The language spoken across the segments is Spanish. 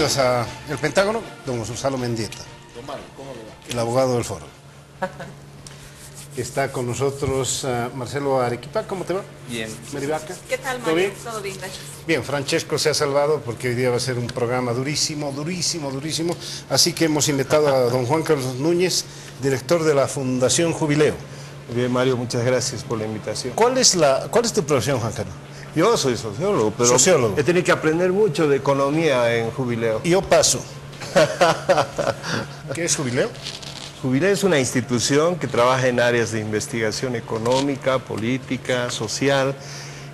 Bienvenidos a El Pentágono, don Gonzalo Mendieta, ¿Cómo le va? el abogado del foro. Está con nosotros Marcelo Arequipa, ¿cómo te va? Bien. Merivaca. ¿Qué tal, ¿Todo Mario? bien? Todo bien, gracias. Bien, Francesco se ha salvado porque hoy día va a ser un programa durísimo. Así que hemos invitado a don Juan Carlos Núñez, director de la Fundación Jubileo. Bien, Mario, muchas gracias por la invitación. ¿Cuál es tu profesión, Juan Carlos? Yo soy sociólogo, pero Sociólogo. he tenido que aprender mucho de economía en Jubileo. Yo paso. ¿Qué es Jubileo? Jubileo es una institución que trabaja en áreas de investigación económica, política, social,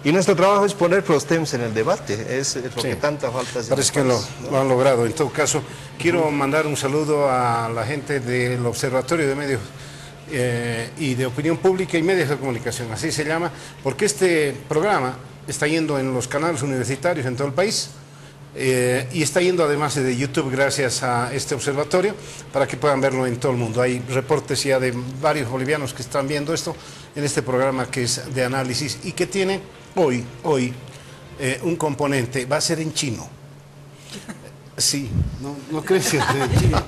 y nuestro trabajo es poner los temas en el debate, es lo que tanta falta hace. Parece que lo han logrado. En todo caso, quiero mandar un saludo a la gente del Observatorio de Medios y de Opinión Pública y Medios de Comunicación, así se llama, porque este programa está yendo en los canales universitarios en todo el país y está yendo además de YouTube gracias a este observatorio para que puedan verlo en todo el mundo. Hay reportes ya de varios bolivianos que están viendo esto en este programa que es de análisis y que tiene hoy un componente, va a ser en chino. Sí, no crees que en chino.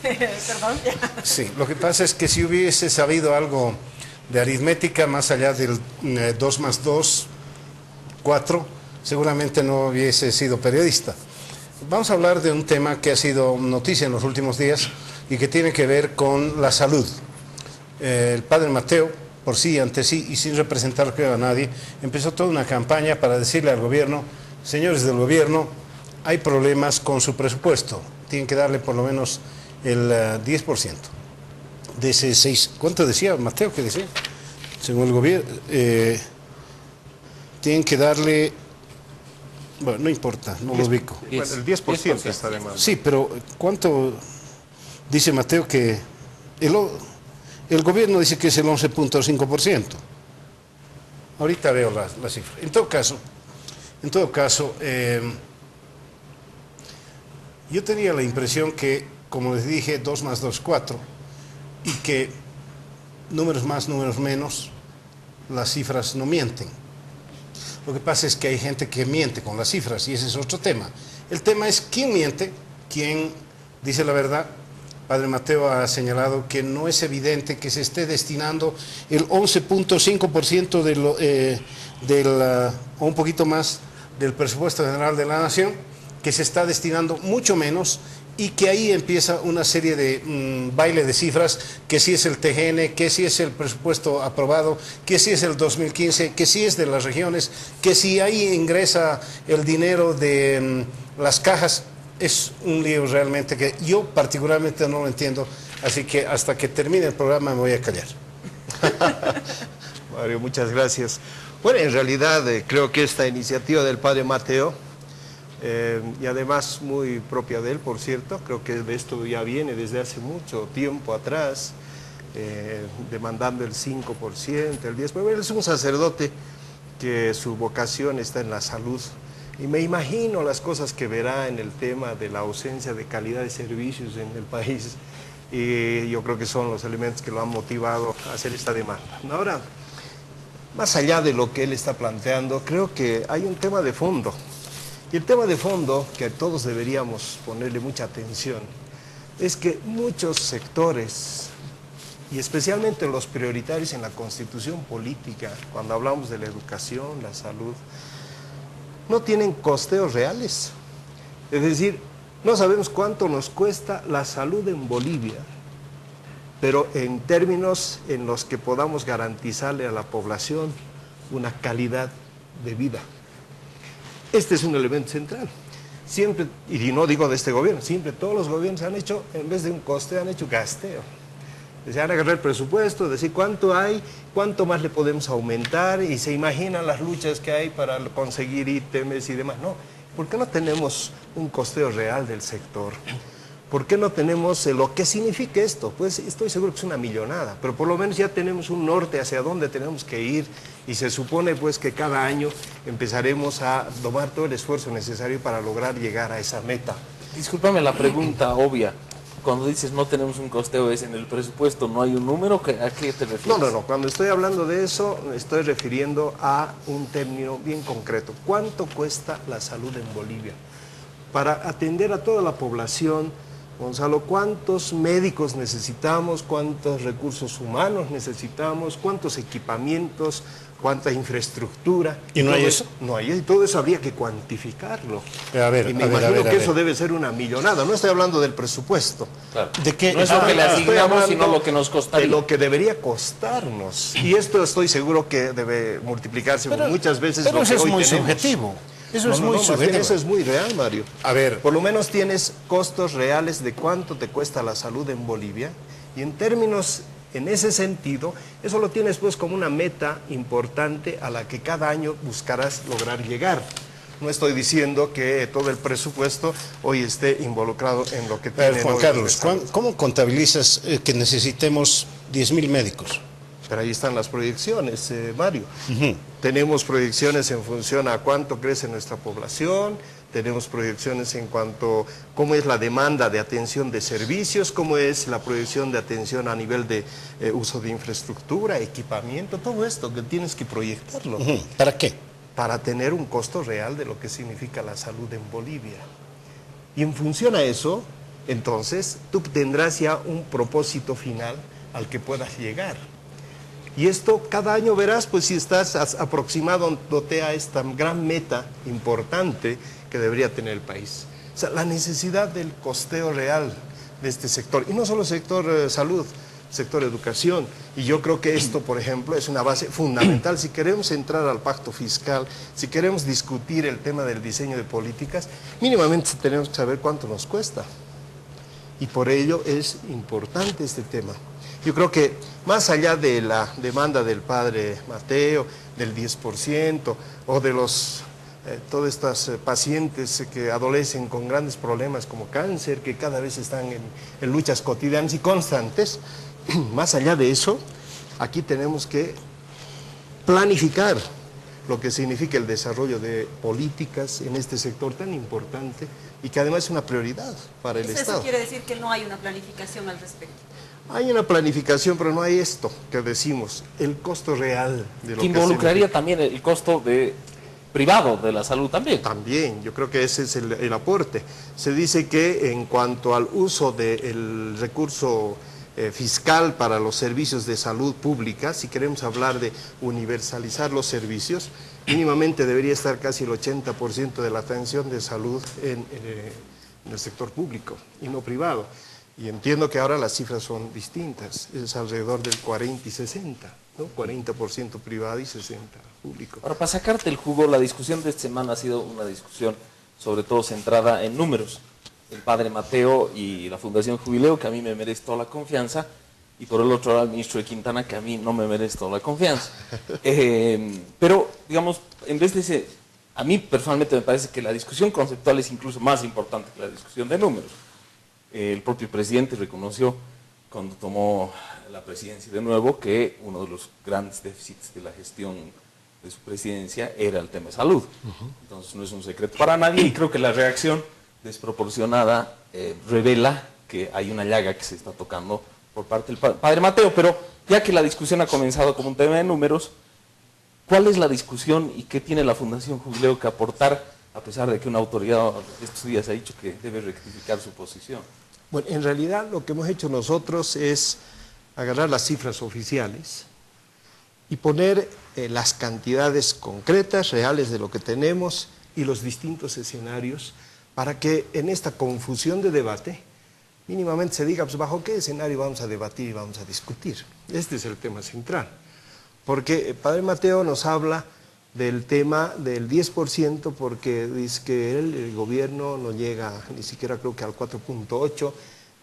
Perdón. Sí, lo que pasa es que si hubiese sabido algo de aritmética más allá del 2 más 2, 4, seguramente no hubiese sido periodista. Vamos a hablar de un tema que ha sido noticia en los últimos días y que tiene que ver con la salud. El padre Mateo, por sí, ante sí y sin representar creo a nadie, empezó toda una campaña para decirle al gobierno: señores del gobierno, hay problemas con su presupuesto, tienen que darle por lo menos el 10% de ese 6. ¿Cuánto decía Mateo que decía? Según el gobierno, tienen que darle, bueno, no importa, no lo ubico. Bueno, el 10% está de más. Sí, pero ¿cuánto dice Mateo que el gobierno dice que es el 11.5%? Ahorita veo la cifra. En todo caso, yo tenía la impresión que, como les dije, 2 más 2, 4, y que números más, números menos, las cifras no mienten. Lo que pasa es que hay gente que miente con las cifras y ese es otro tema. El tema es quién miente, quién dice la verdad. Padre Mateo ha señalado que no es evidente que se esté destinando el 11.5% o un poquito más del presupuesto general de la Nación, que se está destinando mucho menos y que ahí empieza una serie de baile de cifras, que si es el TGN, que si es el presupuesto aprobado, que si es el 2015, que si es de las regiones, que si ahí ingresa el dinero de las cajas. Es un lío realmente que yo particularmente no lo entiendo, así que hasta que termine el programa me voy a callar. Mario, muchas gracias. Bueno, en realidad creo que esta iniciativa del padre Mateo, y además muy propia de él, por cierto, creo que de esto ya viene desde hace mucho tiempo atrás, demandando el 5%, el 10%. Él es un sacerdote que su vocación está en la salud, y me imagino las cosas que verá en el tema de la ausencia de calidad de servicios en el país, y yo creo que son los elementos que lo han motivado a hacer esta demanda. Ahora, más allá de lo que él está planteando, creo que hay un tema de fondo. Y el tema de fondo, que todos deberíamos ponerle mucha atención, es que muchos sectores, y especialmente los prioritarios en la constitución política, cuando hablamos de la educación, la salud, no tienen costeos reales. Es decir, no sabemos cuánto nos cuesta la salud en Bolivia, pero en términos en los que podamos garantizarle a la población una calidad de vida. Este es un elemento central. Siempre, y no digo de este gobierno, siempre todos los gobiernos han hecho, en vez de un costeo, han hecho gasteo. Se han agarrado el presupuesto, decir cuánto hay, cuánto más le podemos aumentar, y se imaginan las luchas que hay para conseguir ítems y demás. No, ¿por qué no tenemos un costeo real del sector? ¿Por qué no tenemos lo que significa esto? Pues estoy seguro que es una millonada, pero por lo menos ya tenemos un norte hacia dónde tenemos que ir, y se supone pues que cada año empezaremos a tomar todo el esfuerzo necesario para lograr llegar a esa meta. Discúlpame la pregunta obvia. Cuando dices no tenemos un costeo, ¿es en el presupuesto no hay un número? ¿A qué te refieres? No. Cuando estoy hablando de eso, me estoy refiriendo a un término bien concreto. ¿Cuánto cuesta la salud en Bolivia? para atender a toda la población. Gonzalo, ¿cuántos médicos necesitamos? ¿Cuántos recursos humanos necesitamos? ¿Cuántos equipamientos? ¿Cuánta infraestructura? ¿Y no hay eso? No hay, y todo eso habría que cuantificarlo. A ver, y me imagino que eso debe ser una millonada. No estoy hablando del presupuesto. Claro. ¿De qué? No es lo que le asignamos, sino lo que nos costaría. De lo que debería costarnos. Y esto estoy seguro que debe multiplicarse muchas veces. Pero lo eso que es hoy muy tenemos. subjetivo. Eso es No, muy más bien subjetivo. eso es muy real, Mario. A ver. Por lo menos tienes costos reales de cuánto te cuesta la salud en Bolivia. Y en términos, en ese sentido, eso lo tienes pues como una meta importante a la que cada año buscarás lograr llegar. No estoy diciendo que todo el presupuesto hoy esté involucrado en lo que tiene. Juan Carlos, ¿cómo contabilizas que necesitemos 10.000 médicos? Pero ahí están las proyecciones, Mario. Tenemos proyecciones en función a cuánto crece nuestra población, tenemos proyecciones en cuanto a cómo es la demanda de atención de servicios, cómo es la proyección de atención a nivel de uso de infraestructura, equipamiento, todo esto que tienes que proyectarlo. ¿Para qué? Para tener un costo real de lo que significa la salud en Bolivia. Y en función a eso, entonces, tú tendrás ya un propósito final al que puedas llegar. Y esto cada año verás, pues si estás aproximándote a esta gran meta importante que debería tener el país. O sea, la necesidad del costeo real de este sector. Y no solo sector salud, sector educación. Y yo creo que esto, por ejemplo, es una base fundamental. Si queremos entrar al pacto fiscal, si queremos discutir el tema del diseño de políticas, mínimamente tenemos que saber cuánto nos cuesta. Y por ello es importante este tema. Yo creo que más allá de la demanda del padre Mateo, del 10%, o de todas estas pacientes que adolecen con grandes problemas como cáncer, que cada vez están en luchas cotidianas y constantes, más allá de eso, aquí tenemos que planificar lo que significa el desarrollo de políticas en este sector tan importante y que además es una prioridad para el Estado. Eso quiere decir que no hay una planificación al respecto. Hay una planificación, pero no hay esto que decimos, el costo real de lo que involucraría también el costo privado de la salud también. También, yo creo que ese es el aporte. Se dice que en cuanto al uso del recurso fiscal para los servicios de salud pública, si queremos hablar de universalizar los servicios, mínimamente debería estar casi el 80% de la atención de salud en el sector público y no privado. Y entiendo que ahora las cifras son distintas, es alrededor del 40 y 60, ¿no? 40% privado y 60% público. Ahora, para sacarte el jugo, la discusión de esta semana ha sido una discusión sobre todo centrada en números. El padre Mateo y la Fundación Jubileo, que a mí me merece toda la confianza, y por el otro lado el ministro de Quintana, que a mí no me merece toda la confianza. Pero, digamos, en vez de ese, a mí personalmente me parece que la discusión conceptual es incluso más importante que la discusión de números. El propio presidente reconoció cuando tomó la presidencia de nuevo que uno de los grandes déficits de la gestión de su presidencia era el tema de salud. Entonces no es un secreto para nadie y creo que la reacción desproporcionada revela que hay una llaga que se está tocando por parte del padre Mateo. Pero ya que la discusión ha comenzado como un tema de números, ¿cuál es la discusión y qué tiene la Fundación Jubileo que aportar, a pesar de que una autoridad estos días ha dicho que debe rectificar su posición? Bueno, en realidad lo que hemos hecho nosotros es agarrar las cifras oficiales y poner las cantidades concretas, reales de lo que tenemos y los distintos escenarios para que en esta confusión de debate mínimamente se diga, pues, bajo qué escenario vamos a debatir y vamos a discutir. Este es el tema central. Porque el padre Mateo nos habla del tema del 10% porque dice que el gobierno no llega ni siquiera creo que al 4.8%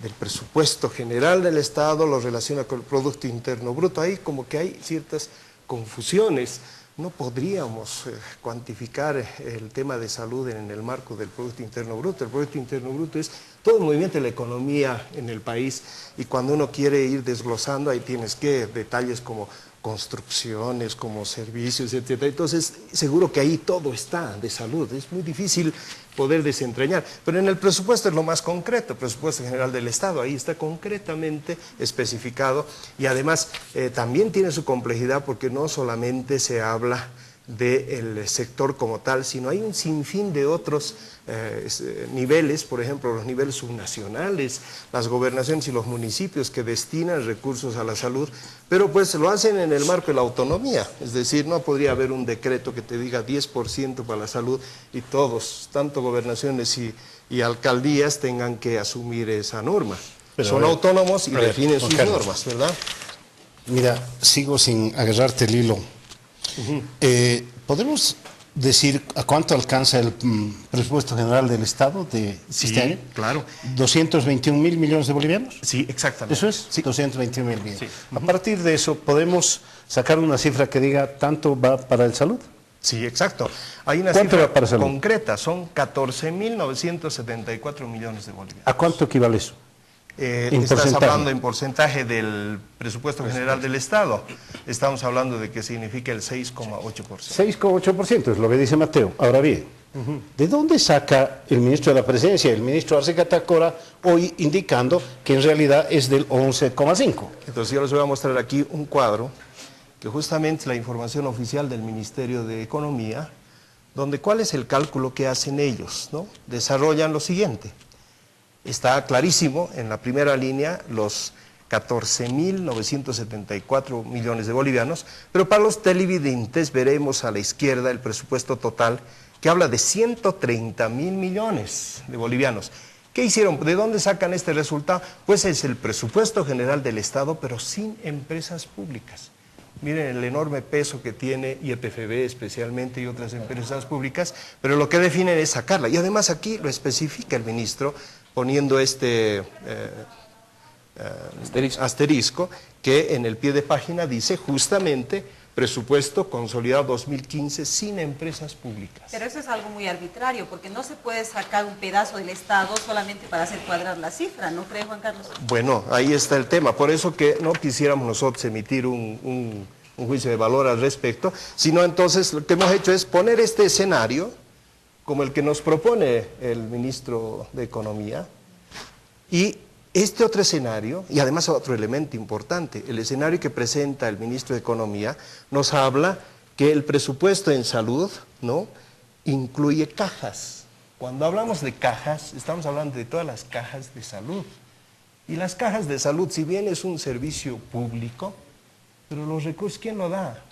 del presupuesto general del Estado, lo relaciona con el Producto Interno Bruto. Ahí como que hay ciertas confusiones. No podríamos cuantificar el tema de salud en el marco del Producto Interno Bruto. El Producto Interno Bruto es todo el movimiento de la economía en el país y cuando uno quiere ir desglosando ahí tienes que detalles como construcciones, como servicios, etcétera. Entonces, seguro que ahí todo está de salud. Es muy difícil poder desentrañar. Pero en el presupuesto es lo más concreto, el presupuesto general del Estado. Ahí está concretamente especificado y además también tiene su complejidad porque no solamente se habla del sector como tal, sino hay un sinfín de otros niveles, por ejemplo, los niveles subnacionales, las gobernaciones y los municipios que destinan recursos a la salud, pero pues lo hacen en el marco de la autonomía, es decir, no podría haber un decreto que te diga 10% para la salud y todos, tanto gobernaciones y alcaldías, tengan que asumir esa norma. Pero son autónomos y definen Juan sus Carlos, normas, ¿verdad? Mira, sigo sin agarrarte el hilo. ¿Podemos decir a cuánto alcanza el presupuesto general del Estado de este año? Claro. 221 mil millones de bolivianos. Sí, exactamente. ¿Eso es? Sí. 221 mil millones. Sí. A partir de eso, ¿podemos sacar una cifra que diga tanto va para el salud? Sí, exacto. Hay una ¿Cuánto cifra va para salud? concreta, son 14.974 millones de bolivianos. ¿A cuánto equivale eso? En Estás porcentaje. hablando en porcentaje del presupuesto general del Estado. Estamos hablando de que significa el 6,8%. 6,8% es lo que dice Mateo. Ahora bien, ¿de dónde saca el ministro de la Presidencia, el ministro Arce Catacora, hoy indicando que en realidad es del 11,5%? Entonces yo les voy a mostrar aquí un cuadro que justamente es la información oficial del Ministerio de Economía, donde cuál es el cálculo que hacen ellos, ¿no? Desarrollan lo siguiente. Está clarísimo en la primera línea los 14.974 millones de bolivianos, pero para los televidentes veremos a la izquierda el presupuesto total que habla de 130.000 millones de bolivianos. ¿Qué hicieron? ¿De dónde sacan este resultado? Pues es el presupuesto general del Estado, pero sin empresas públicas. Miren el enorme peso que tiene YPFB especialmente y otras empresas públicas, pero lo que definen es sacarla. Y además aquí lo especifica el ministro poniendo este asterisco que en el pie de página dice justamente presupuesto consolidado 2015 sin empresas públicas. Pero eso es algo muy arbitrario, porque no se puede sacar un pedazo del Estado solamente para hacer cuadrar la cifra, ¿no cree, Juan Carlos? Bueno, ahí está el tema, por eso que no quisiéramos nosotros emitir un juicio de valor al respecto, sino entonces lo que hemos hecho es poner este escenario como el que nos propone el ministro de Economía, y este otro escenario, y además otro elemento importante, el escenario que presenta el ministro de Economía, nos habla que el presupuesto en salud, ¿no?, incluye cajas. Cuando hablamos de cajas, estamos hablando de todas las cajas de salud. Y las cajas de salud, si bien es un servicio público, pero los recursos, ¿quién lo da?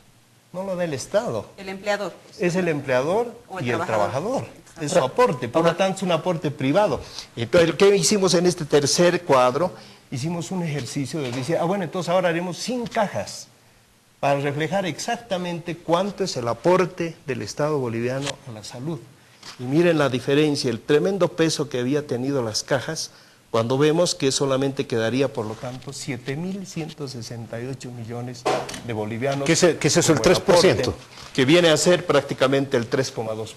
No lo da el Estado. El empleador. Es el empleador O el y el trabajador. Exacto. Es su aporte, por lo tanto es un aporte privado. Entonces, ¿qué hicimos en este tercer cuadro? Hicimos un ejercicio de decir, bueno, entonces ahora haremos 100 cajas para reflejar exactamente cuánto es el aporte del Estado boliviano a la salud. Y miren la diferencia, el tremendo peso que había tenido las cajas, cuando vemos que solamente quedaría, por lo tanto, 7.168 millones de bolivianos. ¿Qué es eso, el como 3%? aporte, que viene a ser prácticamente el 3,2%,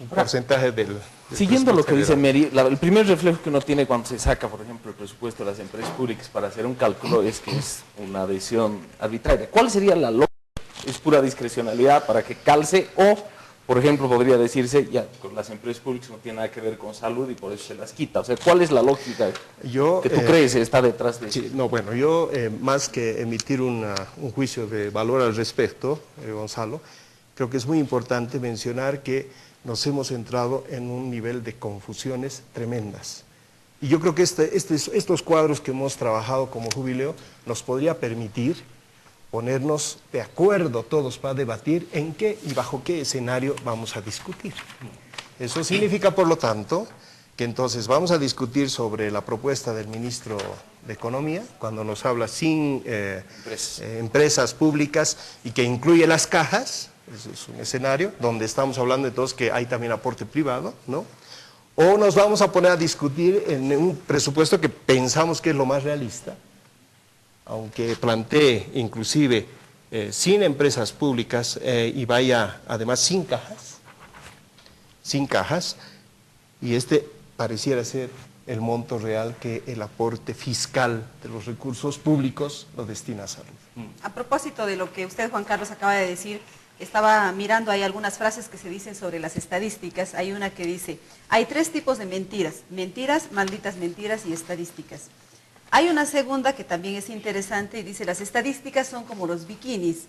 un porcentaje del Siguiendo lo que dice general. Mary, el primer reflejo que uno tiene cuando se saca, por ejemplo, el presupuesto de las empresas públicas para hacer un cálculo es que es una decisión arbitraria. ¿Cuál sería la lógica? ¿Es pura discrecionalidad para que calce o, por ejemplo, podría decirse, ya, con las empresas públicas no tiene nada que ver con salud y por eso se las quita? O sea, ¿cuál es la lógica que tú crees está detrás de eso? Sí, no, bueno, yo más que emitir un juicio de valor al respecto, Gonzalo, creo que es muy importante mencionar que nos hemos entrado en un nivel de confusiones tremendas. Y yo creo que estos cuadros que hemos trabajado como Jubileo nos podría permitir ponernos de acuerdo todos para debatir en qué y bajo qué escenario vamos a discutir. Eso significa, por lo tanto, que entonces vamos a discutir sobre la propuesta del ministro de Economía, cuando nos habla sin empresas públicas y que incluye las cajas. Ese es un escenario donde estamos hablando entonces que hay también aporte privado, ¿no? O nos vamos a poner a discutir en un presupuesto que pensamos que es lo más realista, aunque plantee inclusive sin empresas públicas y vaya además sin cajas, y este pareciera ser el monto real que el aporte fiscal de los recursos públicos lo destina a salud. A propósito de lo que usted, Juan Carlos, acaba de decir, estaba mirando, hay algunas frases que se dicen sobre las estadísticas. Hay una que dice, hay 3 tipos de mentiras: mentiras, malditas mentiras y estadísticas. Hay una segunda que también es interesante y dice, las estadísticas son como los bikinis.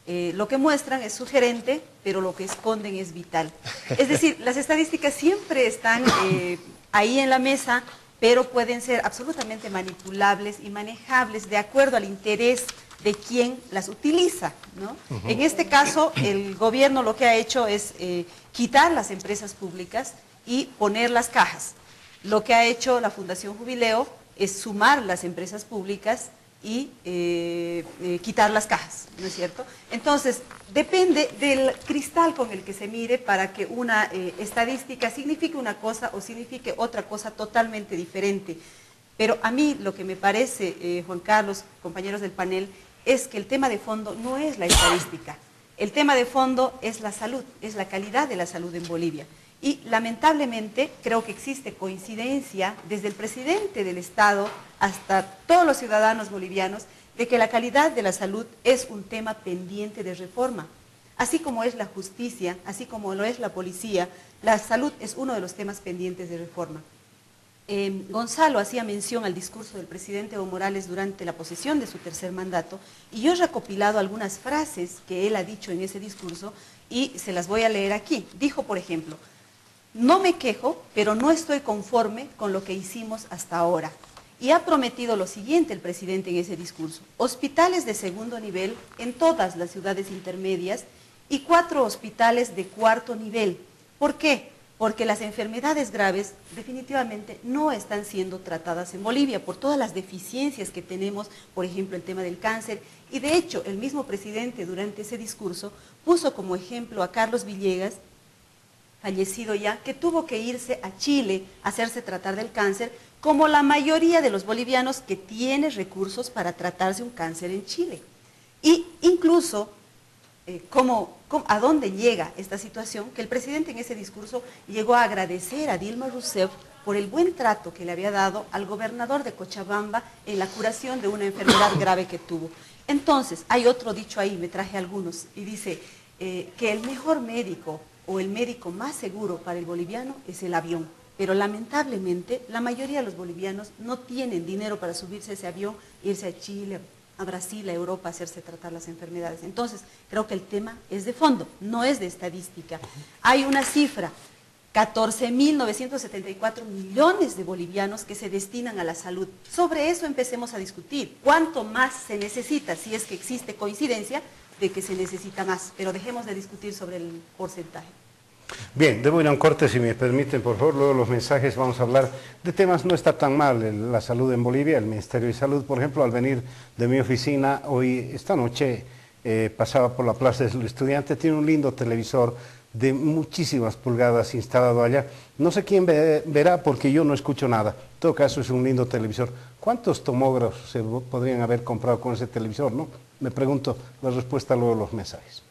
Lo que muestran es sugerente, pero lo que esconden es vital. Es decir, las estadísticas siempre están ahí en la mesa, pero pueden ser absolutamente manipulables y manejables de acuerdo al interés de quien las utiliza, ¿no? En este caso, el gobierno lo que ha hecho es quitar las empresas públicas y poner las cajas. Lo que ha hecho la Fundación Jubileo es sumar las empresas públicas y quitar las cajas, ¿no es cierto? Entonces, depende del cristal con el que se mire para que una estadística signifique una cosa o signifique otra cosa totalmente diferente. Pero a mí lo que me parece, Juan Carlos, compañeros del panel, es que el tema de fondo no es la estadística. El tema de fondo es la salud, es la calidad de la salud en Bolivia. Y lamentablemente creo que existe coincidencia desde el presidente del Estado hasta todos los ciudadanos bolivianos de que la calidad de la salud es un tema pendiente de reforma. Así como es la justicia, así como lo es la policía, la salud es uno de los temas pendientes de reforma. Gonzalo hacía mención al discurso del presidente Evo Morales durante la posesión de su tercer mandato y yo he recopilado algunas frases que él ha dicho en ese discurso y se las voy a leer aquí. Dijo, por ejemplo: no me quejo, pero no estoy conforme con lo que hicimos hasta ahora. Y ha prometido lo siguiente el presidente en ese discurso: hospitales de segundo nivel en todas las ciudades intermedias y 4 hospitales de cuarto nivel. ¿Por qué? Porque las enfermedades graves definitivamente no están siendo tratadas en Bolivia por todas las deficiencias que tenemos, por ejemplo, el tema del cáncer. Y de hecho, el mismo presidente durante ese discurso puso como ejemplo a Carlos Villegas, fallecido ya, que tuvo que irse a Chile a hacerse tratar del cáncer, como la mayoría de los bolivianos que tiene recursos para tratarse un cáncer en Chile. Y incluso, ¿a dónde llega esta situación? Que el presidente en ese discurso llegó a agradecer a Dilma Rousseff por el buen trato que le había dado al gobernador de Cochabamba en la curación de una enfermedad grave que tuvo. Entonces, hay otro dicho ahí, me traje algunos, y dice que el mejor médico o el médico más seguro para el boliviano es el avión. Pero lamentablemente la mayoría de los bolivianos no tienen dinero para subirse a ese avión, irse a Chile, a Brasil, a Europa, a hacerse tratar las enfermedades. Entonces, creo que el tema es de fondo, no es de estadística. Hay una cifra, 14.974 millones de bolivianos que se destinan a la salud. Sobre eso empecemos a discutir. ¿Cuánto más se necesita? Si es que existe coincidencia de que se necesita más, pero dejemos de discutir sobre el porcentaje. Bien, debo ir a un corte, si me permiten, por favor. Luego los mensajes, vamos a hablar de temas, no está tan mal la salud en Bolivia. El Ministerio de Salud, por ejemplo, al venir de mi oficina esta noche, pasaba por la Plaza del Estudiante, tiene un lindo televisor de muchísimas pulgadas instalado allá. No sé quién verá porque yo no escucho nada. En todo caso es un lindo televisor. ¿Cuántos tomógrafos se podrían haber comprado con ese televisor, no? Me pregunto, la respuesta luego de los mensajes.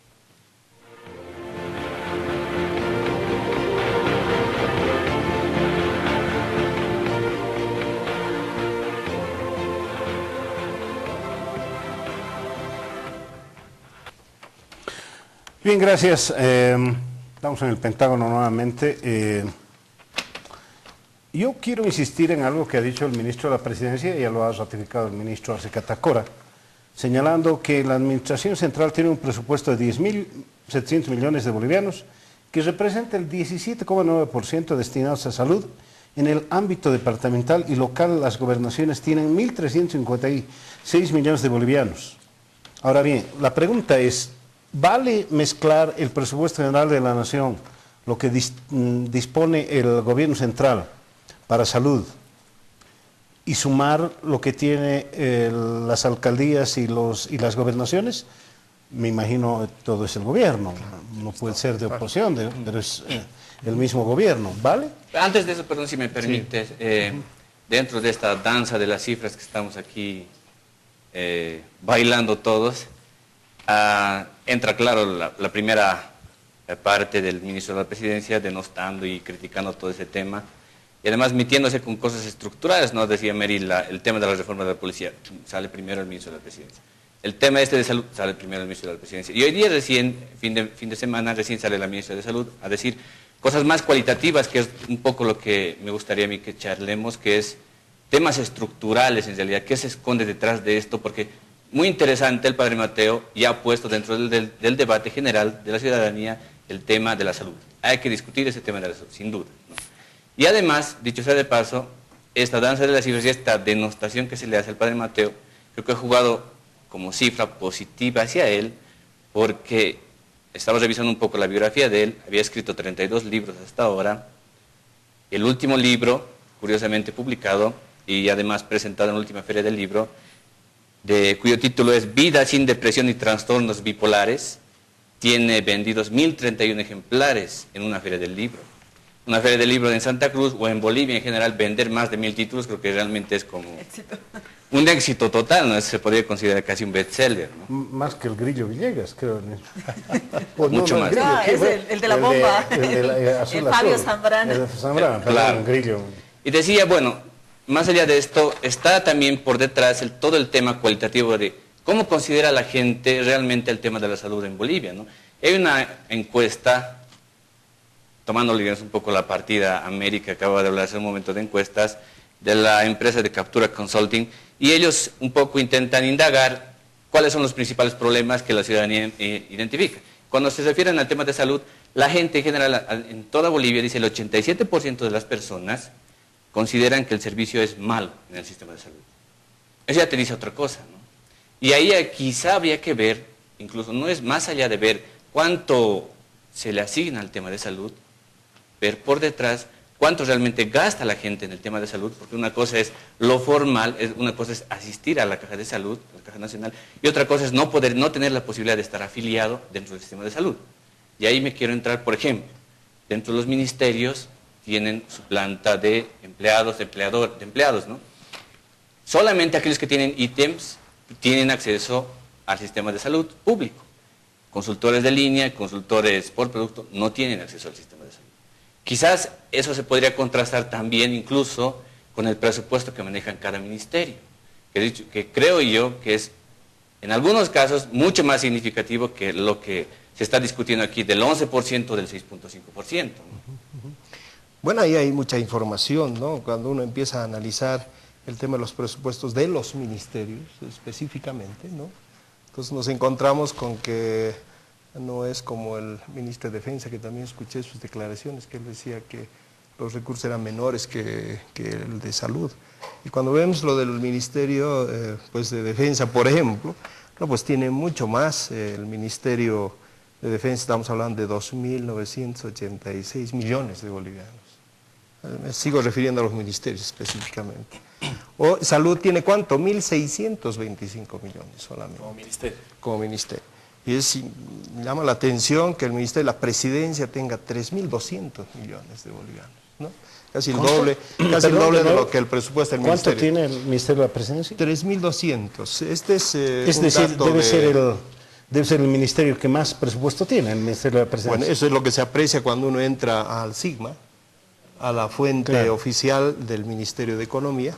Bien, gracias. Estamos en el Pentágono nuevamente. Yo quiero insistir en algo que ha dicho el ministro de la Presidencia, ya lo ha ratificado el ministro Arce Catacora, señalando que la Administración Central tiene un presupuesto de 10.700 millones de bolivianos, que representa el 17,9% destinados a salud. En el ámbito departamental y local, las gobernaciones tienen 1.356 millones de bolivianos. Ahora bien, la pregunta es: ¿vale mezclar el presupuesto general de la Nación, lo que dispone el gobierno central para salud, y sumar lo que tiene las alcaldías y las gobernaciones? Me imagino todo es el gobierno, no puede ser de oposición, pero es el mismo gobierno, ¿vale? Antes de eso, perdón, si me permites, dentro de esta danza de las cifras que estamos aquí bailando todos, entra claro la primera parte del ministro de la Presidencia denostando y criticando todo ese tema y además metiéndose con cosas estructurales, ¿no? Decía Mary, el tema de la reforma de la policía, sale primero el ministro de la Presidencia. El tema de salud, sale primero el ministro de la Presidencia. Y hoy día recién, fin de semana, recién sale la ministra de Salud a decir cosas más cualitativas, que es un poco lo que me gustaría a mí que charlemos, que es temas estructurales en realidad, qué se esconde detrás de esto, porque muy interesante el padre Mateo ya ha puesto dentro del debate general de la ciudadanía el tema de la salud. Hay que discutir ese tema de la salud, sin duda, ¿no? Y además, dicho sea de paso, esta danza de las cifras y esta denostación que se le hace al padre Mateo, creo que ha jugado como cifra positiva hacia él, porque estaba revisando un poco la biografía de él, había escrito 32 libros hasta ahora. El último libro, curiosamente publicado y además presentado en la última feria del libro, cuyo título es Vida sin depresión y trastornos bipolares, tiene vendidos 1031 ejemplares en una feria del libro. Una feria del libro en Santa Cruz o en Bolivia en general, vender más de 1000 títulos creo que realmente es como un éxito total, ¿no? Se podría considerar casi un bestseller, ¿no? Más que el Grillo Villegas, creo. Mucho más. No, es el de la bomba, Azul, Fabio Zambrano. El Zambrano, Claro. Grillo. Y decía, bueno, más allá de esto, está también por detrás todo el tema cualitativo de cómo considera la gente realmente el tema de la salud en Bolivia, ¿no? Hay una encuesta, tomándole un poco la partida a América, acaba de hablar hace un momento de encuestas, de la empresa de Captura Consulting, y ellos un poco intentan indagar cuáles son los principales problemas que la ciudadanía identifica. Cuando se refieren al tema de salud, la gente en general, en toda Bolivia, dice el 87% de las personas consideran que el servicio es malo en el sistema de salud. Eso ya te dice otra cosa, ¿no? Y ahí quizá habría que ver, incluso no es más allá de ver cuánto se le asigna al tema de salud, ver por detrás cuánto realmente gasta la gente en el tema de salud, porque una cosa es lo formal, una cosa es asistir a la Caja de Salud, a la Caja Nacional, y otra cosa es no tener la posibilidad de estar afiliado dentro del sistema de salud. Y ahí me quiero entrar, por ejemplo, dentro de los ministerios tienen su planta de empleados, de empleados, ¿no? Solamente aquellos que tienen ítems tienen acceso al sistema de salud público. Consultores de línea, consultores por producto, no tienen acceso al sistema de salud. Quizás eso se podría contrastar también incluso con el presupuesto que manejan cada ministerio, que creo yo que es en algunos casos mucho más significativo que lo que se está discutiendo aquí del 11% del 6.5%, ¿no? Bueno, ahí hay mucha información, ¿no? Cuando uno empieza a analizar el tema de los presupuestos de los ministerios específicamente, ¿no? Entonces nos encontramos con que no es como el ministro de Defensa, que también escuché sus declaraciones, que él decía que los recursos eran menores que el de salud. Y cuando vemos lo del Ministerio pues de Defensa, por ejemplo, no, pues tiene mucho más. El Ministerio de Defensa, estamos hablando de 2.986 millones de bolivianos. Me sigo refiriendo a los ministerios específicamente. O Salud tiene ¿cuánto? 1.625 millones solamente. Como ministerio. Como ministerio. Y llama la atención que el Ministerio de la Presidencia tenga 3.200 millones de bolivianos, ¿no? Casi el doble, casi el doble de lo que el presupuesto del ¿Cuánto Ministerio. tiene el Ministerio de la Presidencia? 3.200. Este es Es un decir, dato debe ser el ministerio que más presupuesto tiene, el Ministerio de la Presidencia. Bueno, eso es lo que se aprecia cuando uno entra al Sigma, a la fuente oficial del Ministerio de Economía,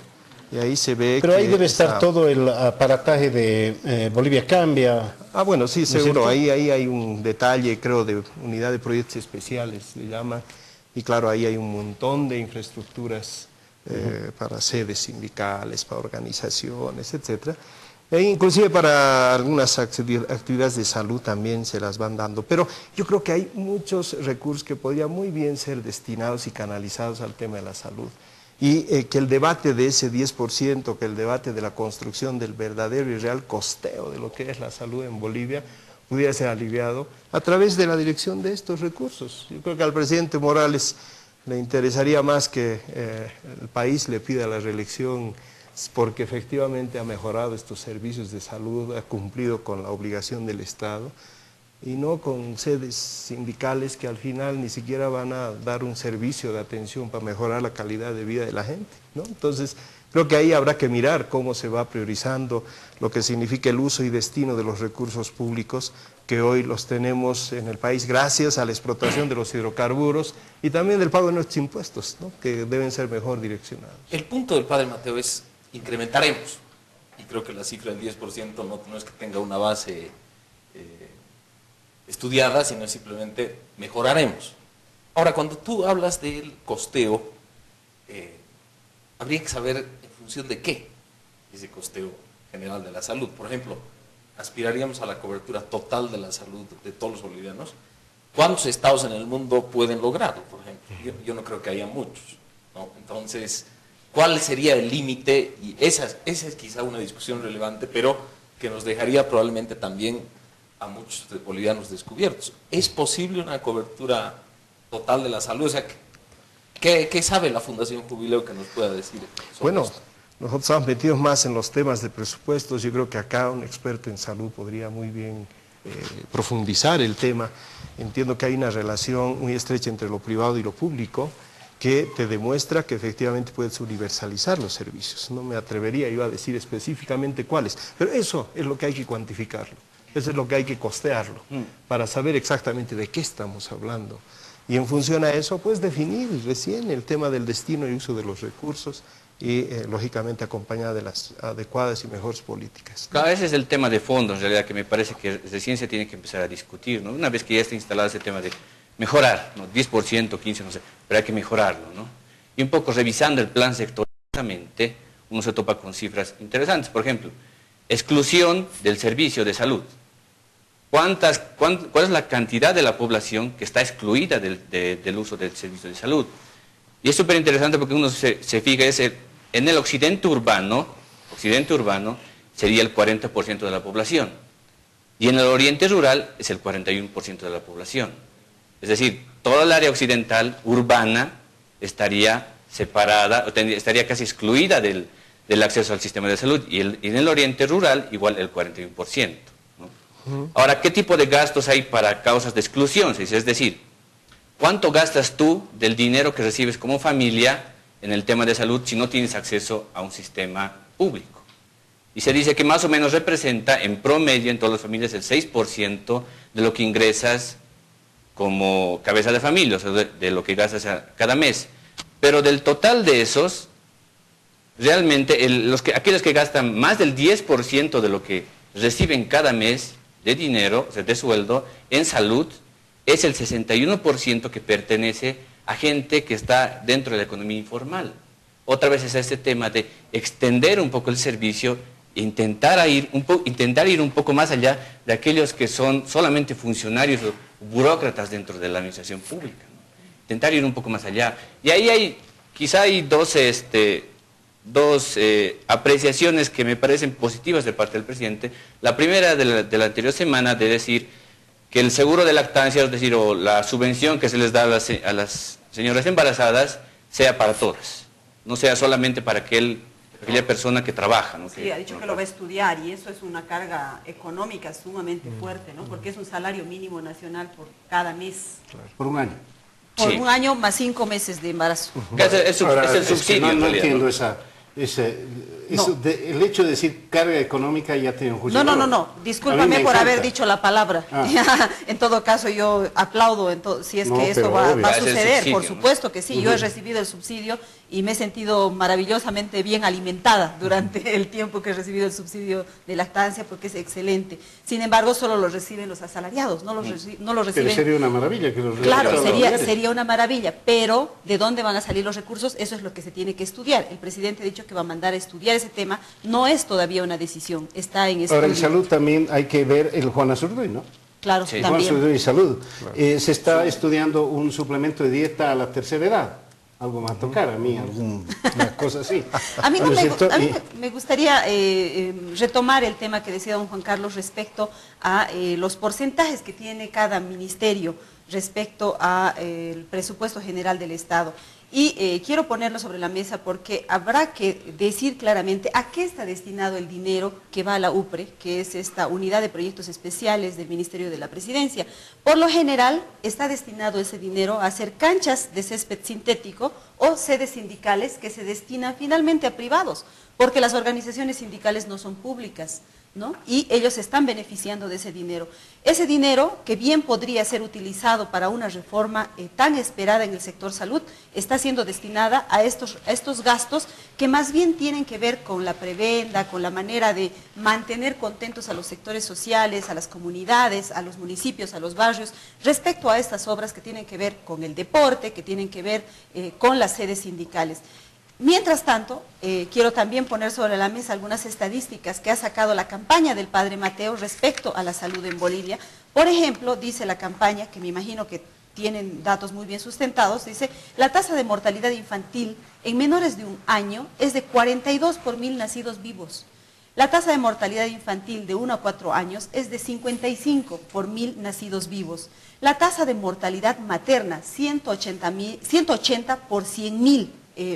y ahí se ve. Pero ahí debe estar todo el aparataje de Bolivia Cambia. Ah, bueno, sí, ¿no es seguro. cierto? Ahí hay un detalle, creo, de unidad de proyectos especiales, se llama, y claro, ahí hay un montón de infraestructuras para sedes sindicales, para organizaciones, etcétera. E inclusive para algunas actividades de salud también se las van dando. Pero yo creo que hay muchos recursos que podrían muy bien ser destinados y canalizados al tema de la salud. Y que el debate de ese 10%, que el debate de la construcción del verdadero y real costeo de lo que es la salud en Bolivia, pudiera ser aliviado a través de la dirección de estos recursos. Yo creo que al presidente Morales le interesaría más que el país le pida la reelección, porque efectivamente ha mejorado estos servicios de salud, ha cumplido con la obligación del Estado, y no con sedes sindicales que al final ni siquiera van a dar un servicio de atención para mejorar la calidad de vida de la gente, ¿no? Entonces, creo que ahí habrá que mirar cómo se va priorizando lo que significa el uso y destino de los recursos públicos que hoy los tenemos en el país gracias a la explotación de los hidrocarburos y también del pago de nuestros impuestos, ¿no? Que deben ser mejor direccionados. El punto del padre Mateo es incrementaremos, y creo que la cifra del 10% no es que tenga una base estudiada, sino simplemente mejoraremos. Ahora, cuando tú hablas del costeo, habría que saber en función de qué ese costeo general de la salud. Por ejemplo, aspiraríamos a la cobertura total de la salud de todos los bolivianos. ¿Cuántos estados en el mundo pueden lograrlo, por ejemplo? Yo no creo que haya muchos, ¿no? Entonces, ¿cuál sería el límite? Y esa es quizá una discusión relevante, pero que nos dejaría probablemente también a muchos bolivianos descubiertos. ¿Es posible una cobertura total de la salud? O sea, ¿qué sabe la Fundación Jubileo que nos pueda decir sobre Bueno, esto? nosotros estamos metidos más en los temas de presupuestos. Yo creo que acá un experto en salud podría muy bien profundizar el tema. Entiendo que hay una relación muy estrecha entre lo privado y lo público que te demuestra que efectivamente puedes universalizar los servicios. No me atrevería yo a decir específicamente cuáles, pero eso es lo que hay que cuantificarlo, eso es lo que hay que costearlo, para saber exactamente de qué estamos hablando. Y en función a eso, pues definir recién el tema del destino y uso de los recursos y, lógicamente, acompañada de las adecuadas y mejores políticas. Claro, ese es el tema de fondo, en realidad, que me parece que recién se tiene que empezar a discutir, ¿no? Una vez que ya está instalado ese tema de mejorar, ¿no? 10%, 15%, no sé, pero hay que mejorarlo, ¿no? Y un poco revisando el plan sectorial, uno se topa con cifras interesantes. Por ejemplo, exclusión del servicio de salud. ¿Cuál es la cantidad de la población que está excluida del uso del servicio de salud? Y es súper interesante porque uno se fija, en el occidente urbano sería el 40% de la población. Y en el oriente rural es el 41% de la población. Es decir, toda el área occidental urbana estaría separada, estaría casi excluida del acceso al sistema de salud. Y en el oriente rural igual el 41%. ¿no? Ahora, ¿qué tipo de gastos hay para causas de exclusión? Es decir, ¿cuánto gastas tú del dinero que recibes como familia en el tema de salud si no tienes acceso a un sistema público? Y se dice que más o menos representa en promedio en todas las familias el 6% de lo que ingresas como cabeza de familia, o sea, de lo que gastas cada mes. Pero del total de esos, realmente aquellos que gastan más del 10% de lo que reciben cada mes de dinero, o sea, de sueldo, en salud, es el 61% que pertenece a gente que está dentro de la economía informal. Otra vez es este tema de extender un poco el servicio, intentar ir un poco más allá de aquellos que son solamente funcionarios o burócratas dentro de la administración pública, ¿no? Intentar ir un poco más allá. Y ahí quizá hay dos apreciaciones que me parecen positivas de parte del presidente. La primera de la anterior semana, de decir que el seguro de lactancia, es decir, o la subvención que se les da a las señoras embarazadas, sea para todas, no sea solamente para aquella persona que trabaja, ¿no? Sí, ha dicho que lo va a estudiar y eso es una carga económica sumamente fuerte, ¿no? Porque es un salario mínimo nacional por cada mes. Claro. Por un año. Por Sí. un año más 5 meses de embarazo. Es Ahora, el subsidio, no en realidad, entiendo ¿no? el hecho de decir carga económica ya tiene un juicio. No. Discúlpame por haber dicho la palabra. Ah. En todo caso, yo aplaudo si es No, que esto pero va obvio. a Es el suceder. subsidio, Por ¿no? supuesto que sí. Yo he recibido el subsidio y me he sentido maravillosamente bien alimentada durante el tiempo que he recibido el subsidio de lactancia porque es excelente. Sin embargo, solo lo reciben los asalariados, no lo Pero reciben. sería una maravilla que los Claro, todos los hogares. sería una maravilla, pero ¿de dónde van a salir los recursos? Eso es lo que se tiene que estudiar. El presidente ha dicho que va a mandar a estudiar ese tema, no es todavía una decisión, está en estudio. Ahora, en salud también hay que ver el Juan Azurduy, ¿no? Claro, Sí. Juan también. Azurduy y salud. Se está estudiando un suplemento de dieta a la tercera edad. Algo me va a tocar a mí, alguna cosa así. A mí, ¿No es cierto? me gustaría retomar el tema que decía don Juan Carlos respecto a los porcentajes que tiene cada ministerio respecto al presupuesto general del Estado. Y quiero ponerlo sobre la mesa porque habrá que decir claramente a qué está destinado el dinero que va a la UPRE, que es esta unidad de proyectos especiales del Ministerio de la Presidencia. Por lo general está destinado ese dinero a hacer canchas de césped sintético o sedes sindicales que se destinan finalmente a privados, porque las organizaciones sindicales no son públicas, ¿no? Y ellos se están beneficiando de ese dinero. Ese dinero, que bien podría ser utilizado para una reforma tan esperada en el sector salud, está siendo destinada a estos gastos que más bien tienen que ver con la prebenda, con la manera de mantener contentos a los sectores sociales, a las comunidades, a los municipios, a los barrios, respecto a estas obras que tienen que ver con el deporte, que tienen que ver con las sedes sindicales. Mientras tanto, quiero también poner sobre la mesa algunas estadísticas que ha sacado la campaña del Padre Mateo respecto a la salud en Bolivia. Por ejemplo, dice la campaña, que me imagino que tienen datos muy bien sustentados, dice, la tasa de mortalidad infantil en menores de un año es de 42 por 1000 nacidos vivos. La tasa de mortalidad infantil de 1 a 4 años es de 55 por 1000 nacidos vivos. La tasa de mortalidad materna, 180 por 100.000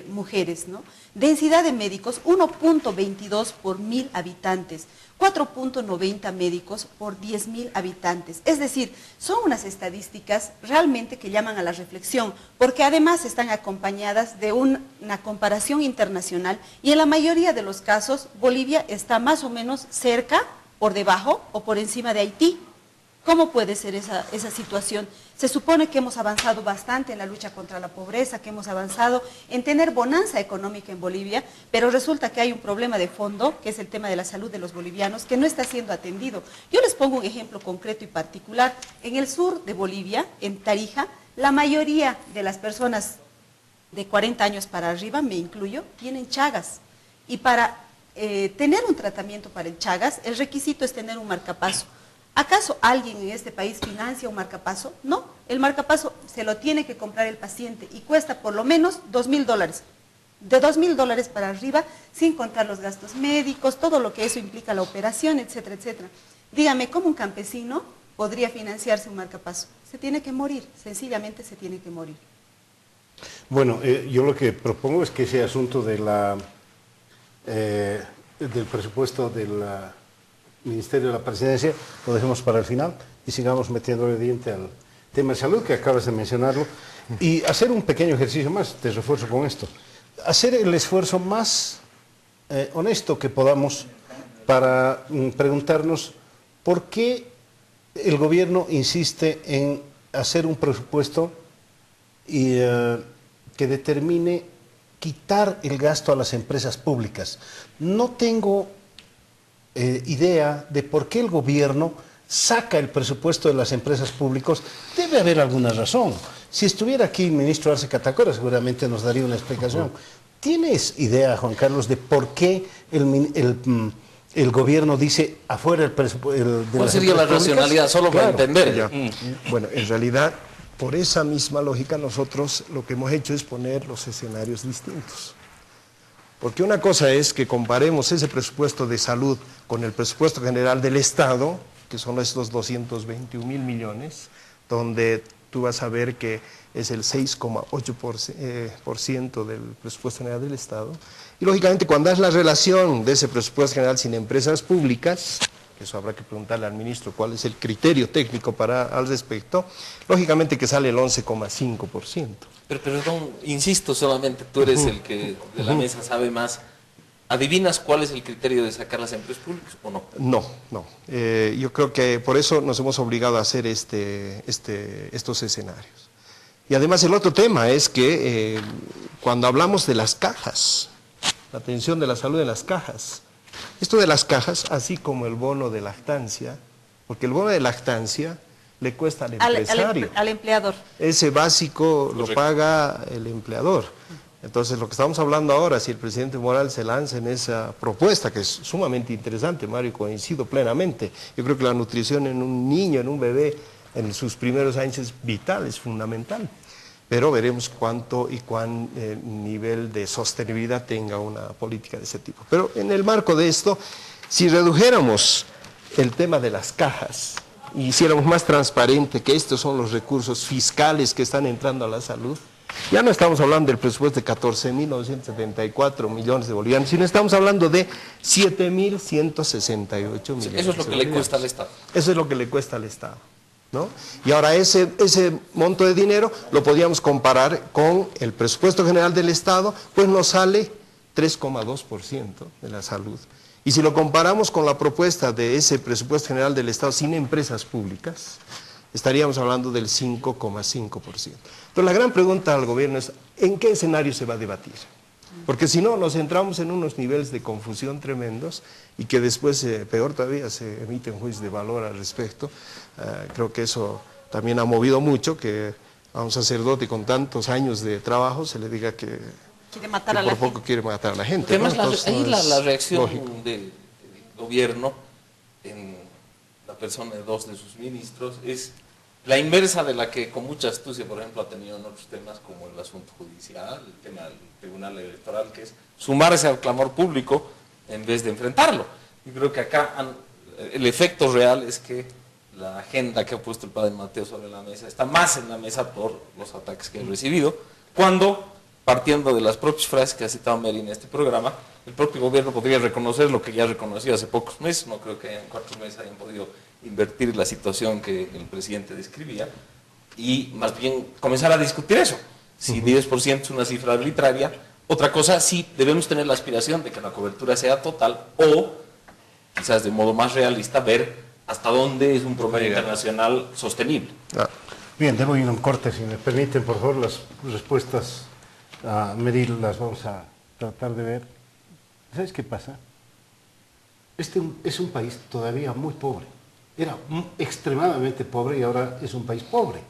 mujeres, ¿no? Densidad de médicos, 1.22 por 1000 habitantes, 4.90 médicos por 10.000 habitantes. Es decir, son unas estadísticas realmente que llaman a la reflexión, porque además están acompañadas de una comparación internacional y en la mayoría de los casos Bolivia está más o menos cerca, por debajo o por encima de Haití. ¿Cómo puede ser esa situación? Se supone que hemos avanzado bastante en la lucha contra la pobreza, que hemos avanzado en tener bonanza económica en Bolivia, pero resulta que hay un problema de fondo, que es el tema de la salud de los bolivianos, que no está siendo atendido. Yo les pongo un ejemplo concreto y particular. En el sur de Bolivia, en Tarija, la mayoría de las personas de 40 años para arriba, me incluyo, tienen Chagas. Y para tener un tratamiento para el Chagas, el requisito es tener un marcapaso. ¿Acaso alguien en este país financia un marcapaso? No, el marcapaso se lo tiene que comprar el paciente y cuesta por lo menos $2.000. De $2.000 para arriba, sin contar los gastos médicos, todo lo que eso implica, la operación, etcétera, etcétera. Dígame, ¿cómo un campesino podría financiarse un marcapaso? Se tiene que morir, sencillamente se tiene que morir. Bueno, yo lo que propongo es que ese asunto de del presupuesto del Ministerio de la Presidencia lo dejemos para el final y sigamos metiéndole diente al tema de salud que acabas de mencionarlo y hacer un pequeño ejercicio más, te refuerzo con esto, hacer el esfuerzo más honesto que podamos para preguntarnos por qué el gobierno insiste en hacer un presupuesto y, que determine quitar el gasto a las empresas públicas. No tengo idea de por qué el gobierno saca el presupuesto de las empresas públicas. Debe haber alguna razón. Si estuviera aquí el ministro Arce Catacora seguramente nos daría una explicación. ¿Tienes idea, Juan Carlos, de por qué el gobierno dice afuera el presupuesto? ¿Cuál sería la racionalidad? Solo para entender. Ya. Bueno, en realidad, por esa misma lógica, nosotros lo que hemos hecho es poner los escenarios distintos. Porque una cosa es que comparemos ese presupuesto de salud con el presupuesto general del Estado, que son estos 221.000 millones, donde tú vas a ver que es el 6,8% del presupuesto general del Estado. Y lógicamente cuando das la relación de ese presupuesto general sin empresas públicas, que eso habrá que preguntarle al ministro cuál es el criterio técnico al respecto, lógicamente que sale el 11,5%. Pero perdón, insisto solamente, tú eres el que de la mesa sabe más. ¿Adivinas cuál es el criterio de sacar las empresas públicas o no? No. Yo creo que por eso nos hemos obligado a hacer estos escenarios. Y además el otro tema es que cuando hablamos de las cajas, la atención de la salud en las cajas, esto de las cajas, así como el bono de lactancia, porque el bono de lactancia le cuesta al empresario. Al empleador. Ese básico lo paga el empleador. Entonces, lo que estamos hablando ahora, si el presidente Morales se lanza en esa propuesta, que es sumamente interesante, Mario, coincido plenamente. Yo creo que la nutrición en un niño, en un bebé, en sus primeros años es vital, es fundamental. Pero veremos cuánto y cuán nivel de sostenibilidad tenga una política de ese tipo. Pero en el marco de esto, si redujéramos el tema de las cajas y hiciéramos más transparente que estos son los recursos fiscales que están entrando a la salud, ya no estamos hablando del presupuesto de 14.974 millones de bolivianos, sino estamos hablando de 7.168 millones. Eso es lo que le cuesta al Estado. Eso es lo que le cuesta al Estado, ¿no? Y ahora ese monto de dinero lo podríamos comparar con el presupuesto general del Estado, pues nos sale 3,2% de la salud. Y si lo comparamos con la propuesta de ese presupuesto general del Estado sin empresas públicas, estaríamos hablando del 5,5%. Entonces la gran pregunta al gobierno es, ¿en qué escenario se va a debatir? Porque si no, nos entramos en unos niveles de confusión tremendos y que después, peor todavía, se emiten juicios de valor al respecto. Creo que eso también ha movido mucho, que a un sacerdote con tantos años de trabajo se le diga que Quiere matar que a la por poco gente. quiere matar a la gente. Además, ¿no? Entonces, ahí no es la reacción lógico. del gobierno en la persona de dos de sus ministros es la inversa de la que con mucha astucia, por ejemplo, ha tenido en otros temas como el asunto judicial, el tema del Tribunal Electoral, que es sumarse al clamor público en vez de enfrentarlo. Y creo que acá el efecto real es que la agenda que ha puesto el padre Mateo sobre la mesa está más en la mesa por los ataques que ha recibido, cuando, partiendo de las propias frases que ha citado Mary en este programa, el propio gobierno podría reconocer lo que ya reconoció hace pocos meses. No creo que en 4 meses hayan podido invertir la situación que el presidente describía y más bien comenzar a discutir eso. Si 10% es una cifra arbitraria, otra cosa, sí debemos tener la aspiración de que la cobertura sea total o, quizás de modo más realista, ver hasta dónde es un promedio internacional sostenible. Ah, Bien, debo ir a un corte, si me permiten, por favor, las respuestas a Meril las vamos a tratar de ver. ¿Sabes qué pasa? Este es un país todavía muy pobre. Era extremadamente pobre y ahora es un país pobre.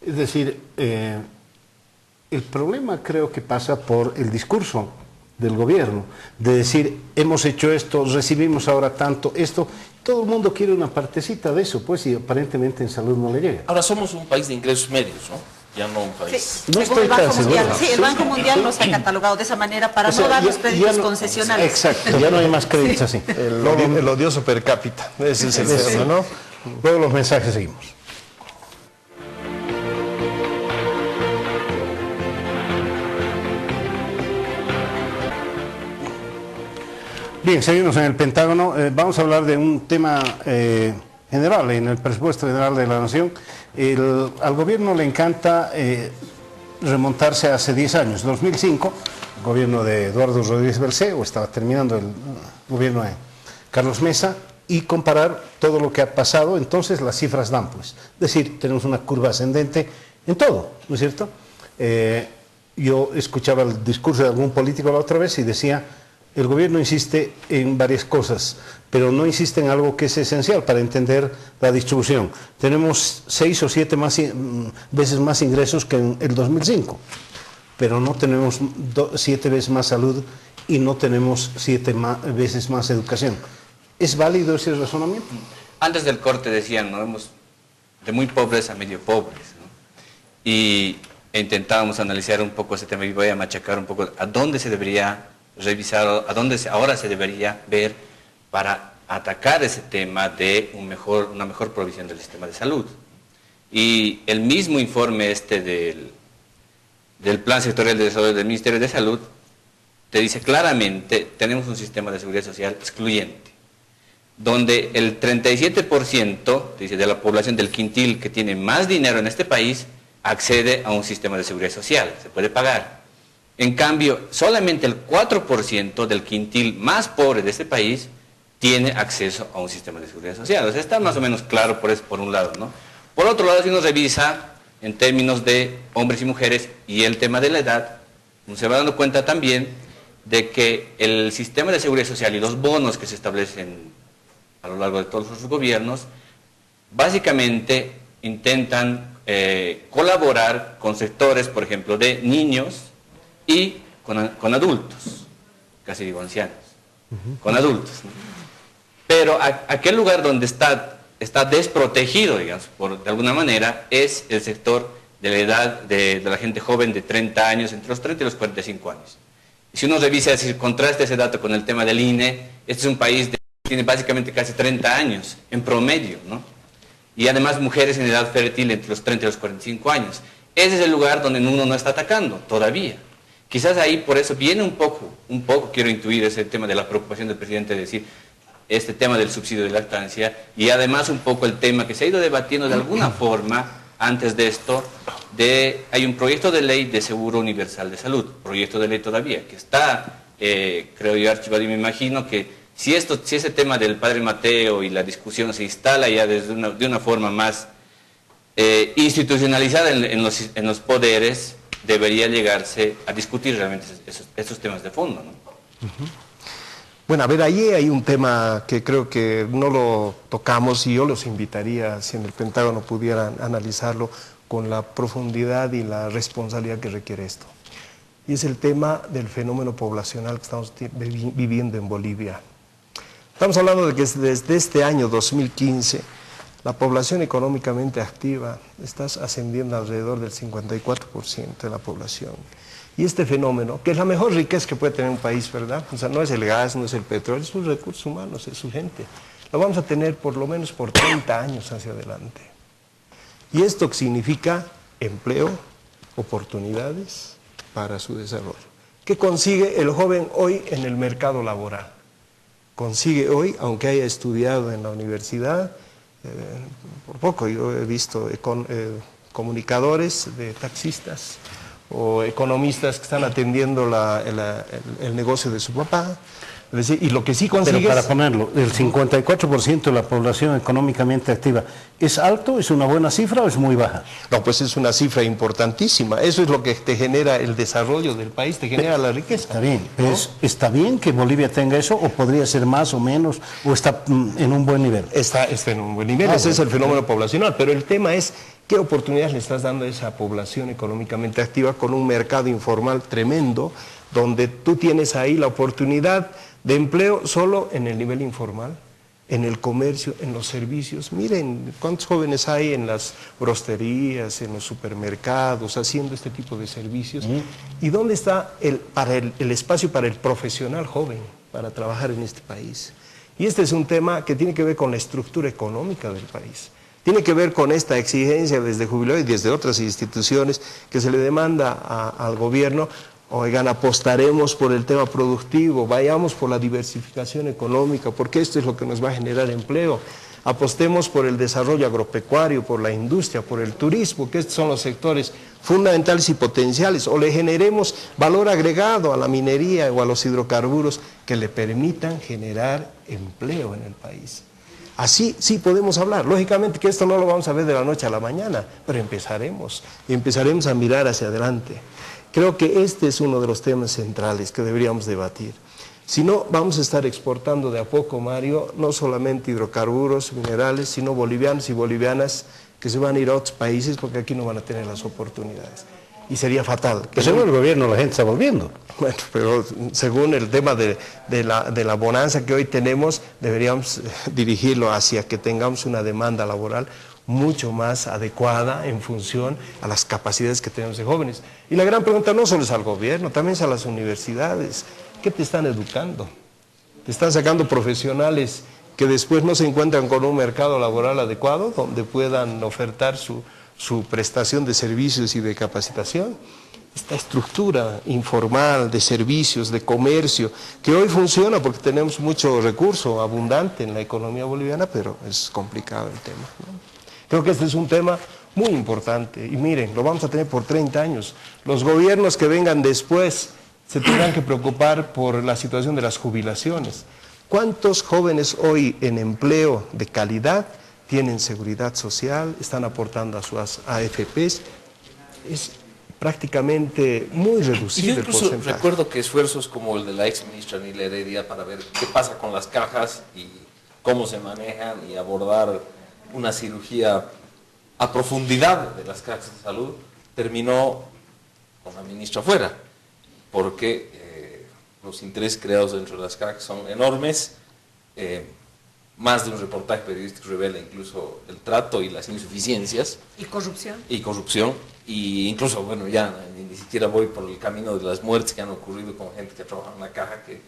Es decir, el problema creo que pasa por el discurso del gobierno, de decir, hemos hecho esto, recibimos ahora tanto, esto. Todo el mundo quiere una partecita de eso, pues, y aparentemente en salud no le llega. Ahora somos un país de ingresos medios, ¿no? Ya no un país. Sí, No según estoy el Banco tan Mundial. seguro. Sí, el Banco Mundial nos ha catalogado de esa manera para O sea, no dar los ya créditos no- concesionales. Exacto, ya no hay más créditos así. el odioso per cápita, ese es el tema, ¿no? Luego los mensajes seguimos. Bien, seguimos en el Pentágono. Vamos a hablar de un tema general en el presupuesto general de la Nación. Al gobierno le encanta remontarse a hace 10 años, 2005, el gobierno de Eduardo Rodríguez Bercé, o estaba terminando el gobierno de Carlos Mesa, y comparar todo lo que ha pasado. Entonces las cifras dan, pues. Es decir, tenemos una curva ascendente en todo, ¿no es cierto? Yo escuchaba el discurso de algún político la otra vez y decía, el gobierno insiste en varias cosas, pero no insiste en algo que es esencial para entender la distribución. Tenemos 6 o 7 veces más ingresos que en el 2005, pero no tenemos 7 veces más salud y no tenemos 7 veces más educación. ¿Es válido ese razonamiento? Antes del corte decían, ¿no? Hemos de muy pobres a medio pobres, ¿no? Y intentábamos analizar un poco ese tema y voy a machacar un poco a dónde se debería revisar, a dónde ahora se debería ver para atacar ese tema de una mejor provisión del sistema de salud. Y el mismo informe del Plan Sectorial de Desarrollo del Ministerio de Salud te dice claramente, tenemos un sistema de seguridad social excluyente, donde el 37% dice, de la población del quintil que tiene más dinero en este país accede a un sistema de seguridad social, se puede pagar. En cambio, solamente el 4% del quintil más pobre de este país tiene acceso a un sistema de seguridad social. O sea, está más o menos claro por un lado, ¿no? Por otro lado, si uno revisa en términos de hombres y mujeres y el tema de la edad, uno se va dando cuenta también de que el sistema de seguridad social y los bonos que se establecen a lo largo de todos los gobiernos, básicamente intentan colaborar con sectores, por ejemplo, de niños y con adultos, casi digo ancianos, con adultos, ¿no? Pero aquel lugar donde está desprotegido, digamos, de alguna manera, es el sector de la edad de la gente joven de 30 años, entre los 30 y los 45 años. Y si uno revisa, si contrasta ese dato con el tema del INE, este es un país que tiene básicamente casi 30 años en promedio, ¿no? Y además mujeres en edad fértil entre los 30 y los 45 años. Ese es el lugar donde uno no está atacando todavía. Quizás ahí por eso viene un poco quiero intuir ese tema de la preocupación del presidente de decir este tema del subsidio de lactancia y además un poco el tema que se ha ido debatiendo de alguna forma antes de esto, hay un proyecto de ley de seguro universal de salud, proyecto de ley todavía, que está, creo yo, archivado y me imagino que si ese tema del padre Mateo y la discusión se instala ya de una forma más institucionalizada en los poderes, debería llegarse a discutir realmente esos temas de fondo, ¿no? Bueno, a ver, ahí hay un tema que creo que no lo tocamos y yo los invitaría, si en el Pentágono pudieran analizarlo con la profundidad y la responsabilidad que requiere esto. y es el tema del fenómeno poblacional que estamos viviendo en Bolivia. Estamos hablando de que desde este año 2015 la población económicamente activa está ascendiendo alrededor del 54% de la población. Y este fenómeno, que es la mejor riqueza que puede tener un país, ¿verdad? O sea, no es el gas, no es el petróleo, es sus recursos humanos, es su gente. Lo vamos a tener por lo menos por 30 años hacia adelante. Y esto significa empleo, oportunidades para su desarrollo. ¿Qué consigue el joven hoy en el mercado laboral? Consigue hoy, aunque haya estudiado en la universidad, por poco yo he visto comunicadores de taxistas o economistas que están atendiendo el negocio de su papá. Es decir, y lo que sí consigue... Pero para ponerlo, el 54% de la población económicamente activa, ¿es alto, es una buena cifra o es muy baja? No, pues es una cifra importantísima. Eso es lo que te genera el desarrollo del país, te genera la riqueza. Está bien, ¿no? ¿Está bien que Bolivia tenga eso o podría ser más o menos o está en un buen nivel? Está en un buen nivel, ese es el fenómeno poblacional, pero el tema es qué oportunidades le estás dando a esa población económicamente activa con un mercado informal tremendo, donde tú tienes ahí la oportunidad de empleo solo en el nivel informal, en el comercio, en los servicios. Miren cuántos jóvenes hay en las brosterías, en los supermercados, haciendo este tipo de servicios. ¿Y dónde está el espacio para el profesional joven para trabajar en este país? Y este es un tema que tiene que ver con la estructura económica del país. Tiene que ver con esta exigencia desde Jubileo y desde otras instituciones que se le demanda al gobierno. Oigan, apostaremos por el tema productivo, vayamos por la diversificación económica, porque esto es lo que nos va a generar empleo. Apostemos por el desarrollo agropecuario, por la industria, por el turismo, que estos son los sectores fundamentales y potenciales, o le generemos valor agregado a la minería o a los hidrocarburos que le permitan generar empleo en el país. Así sí podemos hablar. Lógicamente que esto no lo vamos a ver de la noche a la mañana, pero empezaremos a mirar hacia adelante. Creo que este es uno de los temas centrales que deberíamos debatir. Si no, vamos a estar exportando de a poco, Mario, no solamente hidrocarburos, minerales, sino bolivianos y bolivianas que se van a ir a otros países porque aquí no van a tener las oportunidades. Y sería fatal. Pues según el gobierno la gente está volviendo. Bueno, pero según el tema de la bonanza que hoy tenemos, deberíamos dirigirlo hacia que tengamos una demanda laboral mucho más adecuada en función a las capacidades que tenemos de jóvenes. Y la gran pregunta no solo es al gobierno, también es a las universidades. ¿Qué te están educando? Te están sacando profesionales que después no se encuentran con un mercado laboral adecuado donde puedan ofertar su prestación de servicios y de capacitación. Esta estructura informal de servicios, de comercio, que hoy funciona porque tenemos mucho recurso abundante en la economía boliviana, pero es complicado el tema, ¿no? Creo que este es un tema muy importante y miren, lo vamos a tener por 30 años. Los gobiernos que vengan después se tendrán que preocupar por la situación de las jubilaciones. ¿Cuántos jóvenes hoy en empleo de calidad tienen seguridad social, están aportando a sus AFPs? Es prácticamente muy reducido el porcentaje. Incluso recuerdo que esfuerzos como el de la ex ministra Nila Heredia para ver qué pasa con las cajas y cómo se manejan y abordar una cirugía a profundidad de las cajas de salud, terminó con la ministra fuera, porque los intereses creados dentro de las cajas son enormes. Más de un reportaje periodístico revela incluso el trato y las insuficiencias. ¿Y corrupción? Y corrupción. Y incluso, bueno, ya ni siquiera voy por el camino de las muertes que han ocurrido con gente que trabaja en la caja, que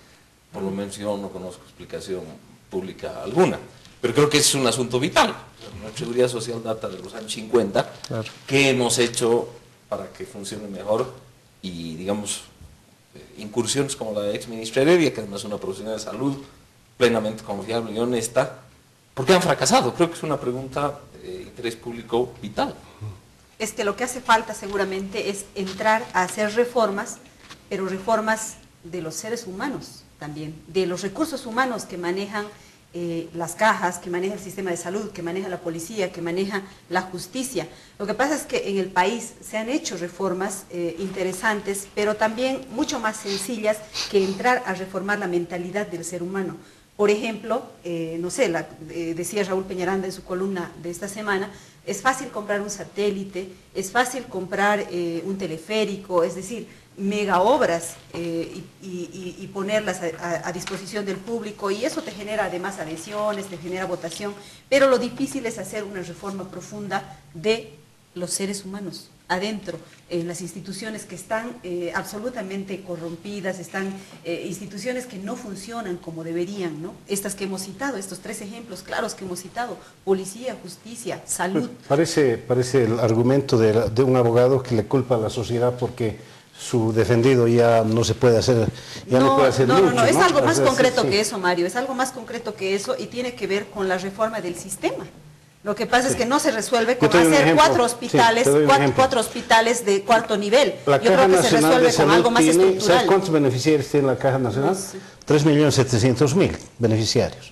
por lo menos yo no conozco explicación pública alguna. Pero creo que es un asunto vital. La seguridad social data de los años 50. Claro. ¿Qué hemos hecho para que funcione mejor? Y, digamos, incursiones como la de ex ministra Heredia, que además es una profesional de salud plenamente confiable y honesta, ¿por qué han fracasado? Creo que es una pregunta de interés público vital. Es que lo que hace falta seguramente es entrar a hacer reformas, pero reformas de los seres humanos también, de los recursos humanos que manejan las cajas, que maneja el sistema de salud, que maneja la policía, que maneja la justicia. Lo que pasa es que en el país se han hecho reformas interesantes, pero también mucho más sencillas que entrar a reformar la mentalidad del ser humano. Por ejemplo, no sé, decía Raúl Peñaranda en su columna de esta semana, es fácil comprar un satélite, es fácil comprar un teleférico, es decir, mega obras y ponerlas a disposición del público, y eso te genera además adhesiones, te genera votación, pero lo difícil es hacer una reforma profunda de los seres humanos adentro, en las instituciones que están absolutamente corrompidas, están instituciones que no funcionan como deberían, ¿no? Estas que hemos citado, estos 3 ejemplos claros que hemos citado: policía, justicia, salud. Parece el argumento de un abogado que le culpa a la sociedad porque su defendido ya no se puede hacer, no puede hacer mucho. No, es algo más concreto sí. que eso, Mario, es algo más concreto que eso, y tiene que ver con la reforma del sistema. Lo que pasa es que no se resuelve con hacer 4 hospitales, cuatro hospitales de cuarto nivel. Yo creo que se resuelve con algo más estructural. ¿Sabes cuántos beneficiarios tiene la Caja Nacional? 3.700.000 beneficiarios.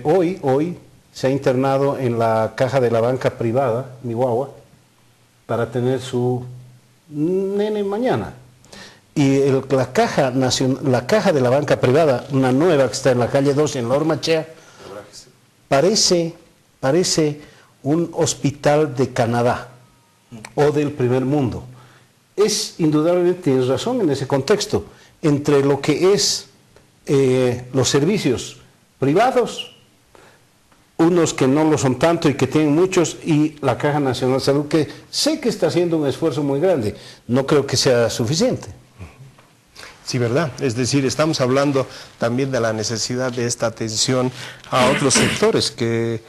Hoy se ha internado en la caja de la banca privada, mi guagua, para tener su nene mañana. Y la caja de la banca privada, una nueva que está en la calle 2 en la Ormachea, parece un hospital de Canadá o del primer mundo. Es indudablemente, tienes razón en ese contexto, entre lo que es los servicios privados, unos que no lo son tanto y que tienen muchos, y la Caja Nacional de Salud, que sé que está haciendo un esfuerzo muy grande. No creo que sea suficiente. Sí, ¿verdad? Es decir, estamos hablando también de la necesidad de esta atención a otros sectores que,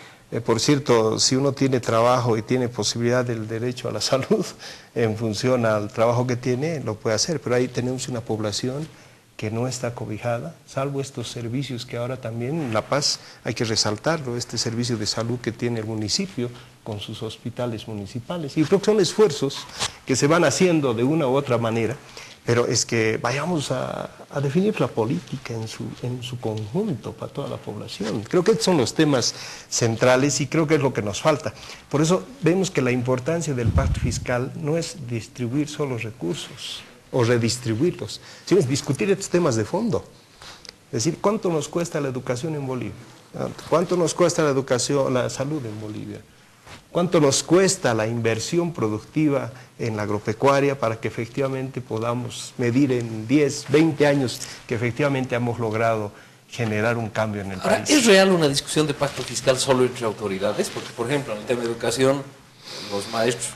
por cierto, si uno tiene trabajo y tiene posibilidad del derecho a la salud en función al trabajo que tiene, lo puede hacer, pero ahí tenemos una población que no está cobijada, salvo estos servicios que ahora también en La Paz hay que resaltarlo, este servicio de salud que tiene el municipio con sus hospitales municipales. Y creo que son esfuerzos que se van haciendo de una u otra manera, pero es que vayamos a definir la política en su conjunto para toda la población. Creo que estos son los temas centrales y creo que es lo que nos falta. Por eso vemos que la importancia del pacto fiscal no es distribuir solo recursos o redistribuirlos, sino es discutir estos temas de fondo. Es decir, ¿cuánto nos cuesta la educación en Bolivia? ¿Cuánto nos cuesta la salud en Bolivia? ¿Cuánto nos cuesta la inversión productiva en la agropecuaria para que efectivamente podamos medir en 10, 20 años que efectivamente hemos logrado generar un cambio en el país? ¿Es real una discusión de pacto fiscal solo entre autoridades? Porque, por ejemplo, en el tema de educación, los maestros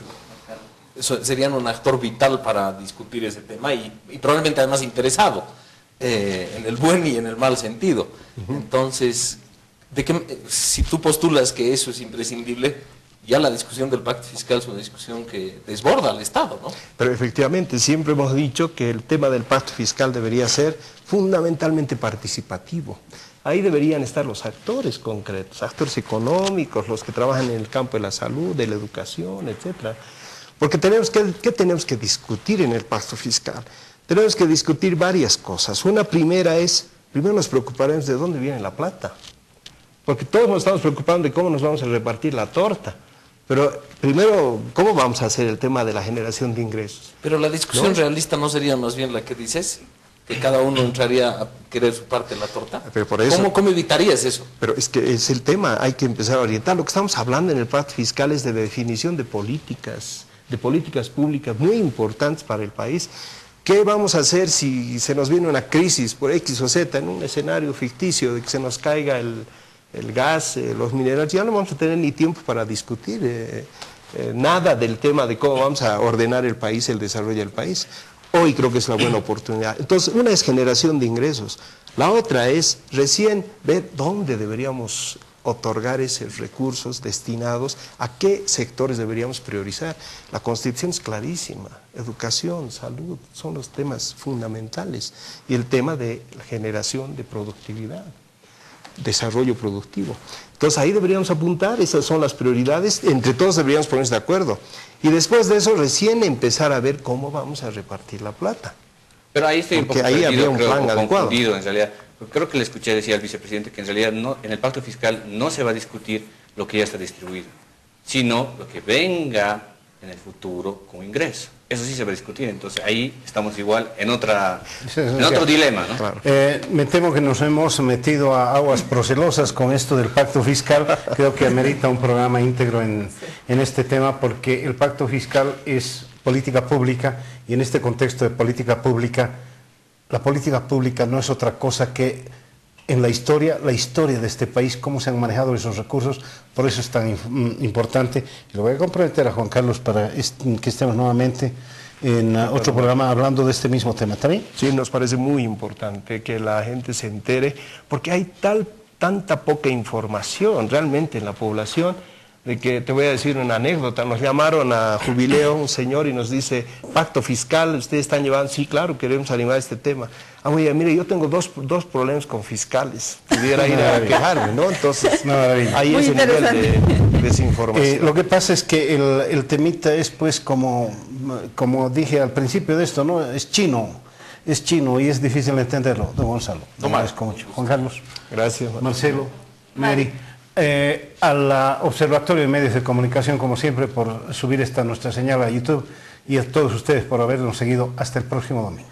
serían un actor vital para discutir ese tema y probablemente además interesado en el buen y en el mal sentido. Entonces, si tú postulas que eso es imprescindible, ya la discusión del pacto fiscal es una discusión que desborda al Estado, ¿no? Pero efectivamente, siempre hemos dicho que el tema del pacto fiscal debería ser fundamentalmente participativo. Ahí deberían estar los actores concretos, actores económicos, los que trabajan en el campo de la salud, de la educación, etcétera. Porque ¿qué tenemos que discutir en el pacto fiscal? Tenemos que discutir varias cosas. Una primero nos preocuparemos de dónde viene la plata. Porque todos nos estamos preocupando de cómo nos vamos a repartir la torta. Pero primero, ¿cómo vamos a hacer el tema de la generación de ingresos? Pero la discusión realista no sería más bien la que dices, que cada uno entraría a querer su parte de la torta. Pero por eso, ¿Cómo evitarías eso? Pero es que es el tema, hay que empezar a orientar. Lo que estamos hablando en el pacto fiscal es de definición de políticas públicas muy importantes para el país. ¿Qué vamos a hacer si se nos viene una crisis por X o Z en un escenario ficticio de que se nos caiga el gas, los minerales? Ya no vamos a tener ni tiempo para discutir nada del tema de cómo vamos a ordenar el país, el desarrollo del país. Hoy creo que es una buena oportunidad. Entonces, una es generación de ingresos. La otra es recién ver dónde deberíamos otorgar esos recursos destinados, a qué sectores deberíamos priorizar. La Constitución es clarísima, educación, salud, son los temas fundamentales. Y el tema de la generación de productividad, desarrollo productivo. Entonces ahí deberíamos apuntar, esas son las prioridades, entre todos deberíamos ponernos de acuerdo. Y después de eso recién empezar a ver cómo vamos a repartir la plata. Pero ahí estoy porque un poco ahí habría un creo, plan adecuado. confundido en realidad. Porque creo que le escuché decir al vicepresidente que en realidad en el pacto fiscal no se va a discutir lo que ya está distribuido, sino lo que venga en el futuro como ingreso. Eso sí se va a discutir, entonces ahí estamos igual en otro dilema, ¿no? Claro. Me temo que nos hemos metido a aguas procelosas con esto del pacto fiscal. Creo que amerita un programa íntegro en este tema, porque el pacto fiscal es política pública, y en este contexto de política pública, la política pública no es otra cosa que en la historia de este país, cómo se han manejado esos recursos, por eso es tan importante. Y lo voy a comprometer a Juan Carlos para que estemos nuevamente en otro programa hablando de este mismo tema. ¿Está bien? Sí, nos parece muy importante que la gente se entere, porque hay tanta poca información realmente en la población, de que te voy a decir una anécdota. Nos llamaron a Jubileo un señor y nos dice: pacto fiscal, ustedes están llevando. Sí, claro, queremos animar este tema. Oye, mire, yo tengo dos problemas con fiscales, pudiera ir a quejarme, ¿no? Entonces, hay ese nivel de desinformación. Lo que pasa es que el temita es, pues, como dije al principio de esto, ¿no? Es chino y es difícil entenderlo. Don Gonzalo, No más. Mucho. Juan Carlos. Gracias. Marcelo, Mary. Al Observatorio de Medios de Comunicación, como siempre, por subir esta nuestra señal a YouTube, y a todos ustedes por habernos seguido. Hasta el próximo domingo.